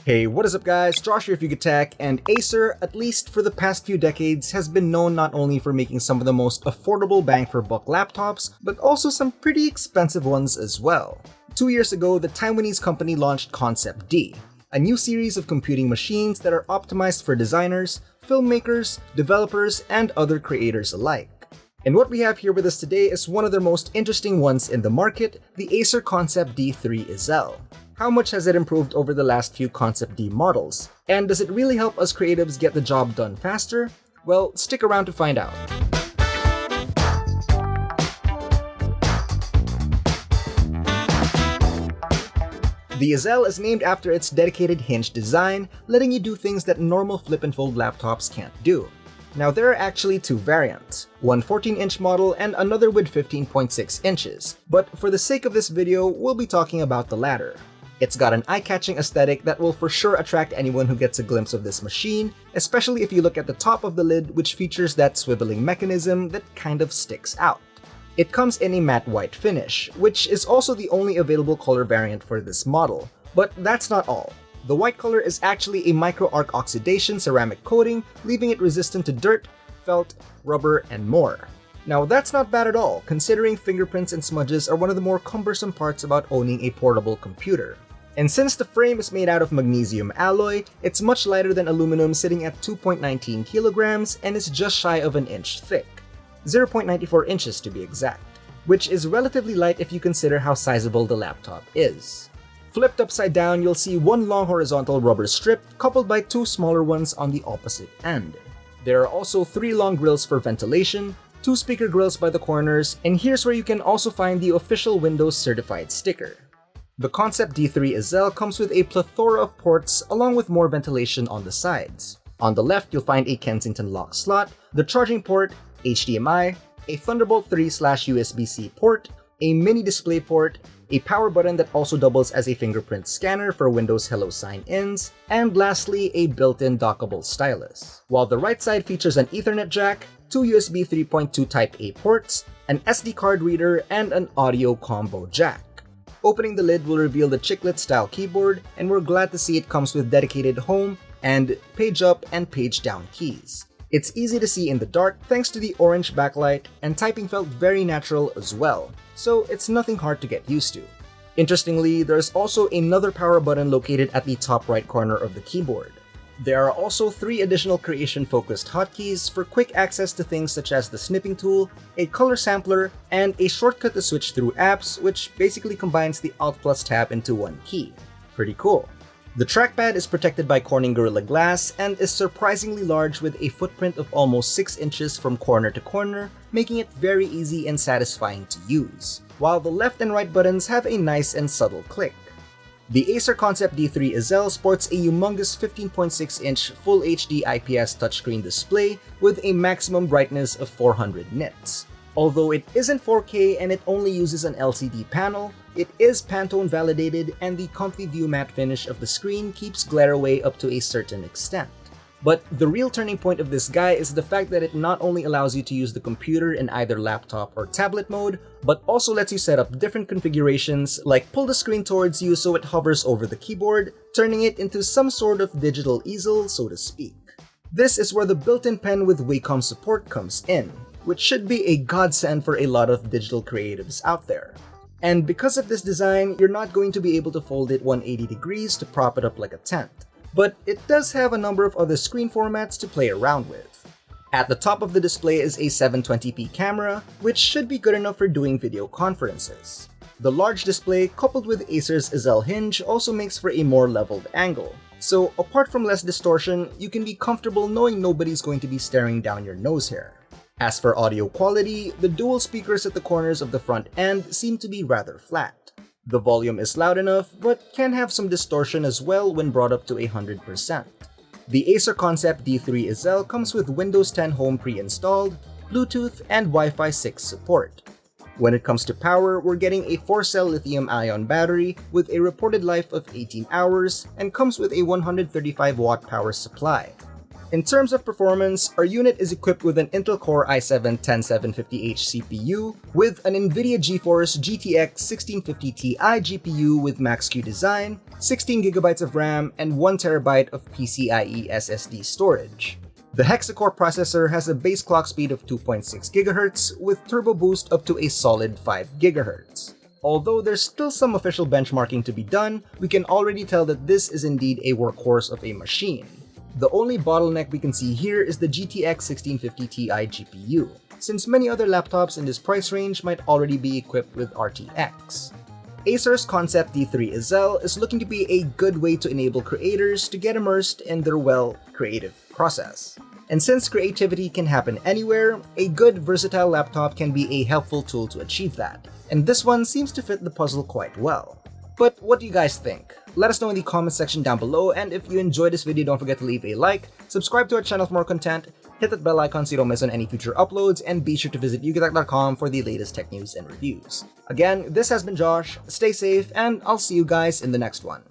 Hey, what is up guys, Josh here, Tech, and Acer, at least for the past few decades, has been known not only for making some of the most affordable bang-for-buck laptops, but also some pretty expensive ones as well. 2 years ago, the Taiwanese company launched ConceptD, a new series of computing machines that are optimized for designers, filmmakers, developers, and other creators alike. And what we have here with us today is one of their most interesting ones in the market, the Acer ConceptD 3 Ezel. How much has it improved over the last few ConceptD models? And does it really help us creatives get the job done faster? Well, stick around to find out. The Ezel is named after its dedicated hinge design, letting you do things that normal flip and fold laptops can't do. Now there are actually two variants, one 14-inch model and another with 15.6 inches, but for the sake of this video, we'll be talking about the latter. It's got an eye-catching aesthetic that will for sure attract anyone who gets a glimpse of this machine, especially if you look at the top of the lid, which features that swiveling mechanism that kind of sticks out. It comes in a matte white finish, which is also the only available color variant for this model. But that's not all. The white color is actually a micro-arc oxidation ceramic coating, leaving it resistant to dirt, felt, rubber, and more. Now that's not bad at all, considering fingerprints and smudges are one of the more cumbersome parts about owning a portable computer. And since the frame is made out of magnesium alloy, it's much lighter than aluminum, sitting at 2.19 kilograms and is just shy of an inch thick. 0.94 inches to be exact, which is relatively light if you consider how sizable the laptop is. Flipped upside down, you'll see one long horizontal rubber strip coupled by two smaller ones on the opposite end. There are also 3 long grills for ventilation, 2 speaker grills by the corners, and here's where you can also find the official Windows certified sticker. The ConceptD 3 Ezel comes with a plethora of ports along with more ventilation on the sides. On the left, you'll find a Kensington lock slot, the charging port, HDMI, a Thunderbolt 3/USB-C port, a mini display port, a power button that also doubles as a fingerprint scanner for Windows Hello sign-ins, and lastly, a built-in dockable stylus. While the right side features an Ethernet jack, 2 USB 3.2 Type-A ports, an SD card reader, and an audio combo jack. Opening the lid will reveal the chiclet-style keyboard, and we're glad to see it comes with dedicated home and page up and page down keys. It's easy to see in the dark thanks to the orange backlight, and typing felt very natural as well, so it's nothing hard to get used to. Interestingly, there's also another power button located at the top right corner of the keyboard. There are also 3 additional creation-focused hotkeys for quick access to things such as the snipping tool, a color sampler, and a shortcut to switch through apps, which basically combines the Alt plus tab into one key. Pretty cool. The trackpad is protected by Corning Gorilla Glass and is surprisingly large with a footprint of almost 6 inches from corner to corner, making it very easy and satisfying to use, while the left and right buttons have a nice and subtle click. The Acer ConceptD 3 Ezel sports a humongous 15.6-inch Full HD IPS touchscreen display with a maximum brightness of 400 nits. Although it isn't 4K and it only uses an LCD panel, it is Pantone validated, and the comfy view matte finish of the screen keeps glare away up to a certain extent. But the real turning point of this guy is the fact that it not only allows you to use the computer in either laptop or tablet mode, but also lets you set up different configurations like pull the screen towards you so it hovers over the keyboard, turning it into some sort of digital easel, so to speak. This is where the built-in pen with Wacom support comes in, which should be a godsend for a lot of digital creatives out there. And because of this design, you're not going to be able to fold it 180 degrees to prop it up like a tent. But it does have a number of other screen formats to play around with. At the top of the display is a 720p camera, which should be good enough for doing video conferences. The large display, coupled with Acer's Ezel hinge, also makes for a more leveled angle. So apart from less distortion, you can be comfortable knowing nobody's going to be staring down your nose hair. As for audio quality, the dual speakers at the corners of the front end seem to be rather flat. The volume is loud enough, but can have some distortion as well when brought up to 100%. The Acer ConceptD 3 Ezel comes with Windows 10 Home pre-installed, Bluetooth, and Wi-Fi 6 support. When it comes to power, we're getting a 4-cell lithium-ion battery with a reported life of 18 hours and comes with a 135-watt power supply. In terms of performance, our unit is equipped with an Intel Core i7-10750H CPU with an NVIDIA GeForce GTX 1650 Ti GPU with Max-Q design, 16GB of RAM, and 1TB of PCIe SSD storage. The hexa-core processor has a base clock speed of 2.6 GHz with turbo boost up to a solid 5 GHz. Although there's still some official benchmarking to be done, we can already tell that this is indeed a workhorse of a machine. The only bottleneck we can see here is the GTX 1650 Ti GPU, since many other laptops in this price range might already be equipped with RTX. Acer's ConceptD Ezel is looking to be a good way to enable creators to get immersed in their, creative process. And since creativity can happen anywhere, a good versatile laptop can be a helpful tool to achieve that. And this one seems to fit the puzzle quite well. But what do you guys think? Let us know in the comment section down below, and if you enjoyed this video, don't forget to leave a like, subscribe to our channel for more content, hit that bell icon so you don't miss on any future uploads, and be sure to visit yukitech.com for the latest tech news and reviews. Again, this has been Josh, stay safe, and I'll see you guys in the next one.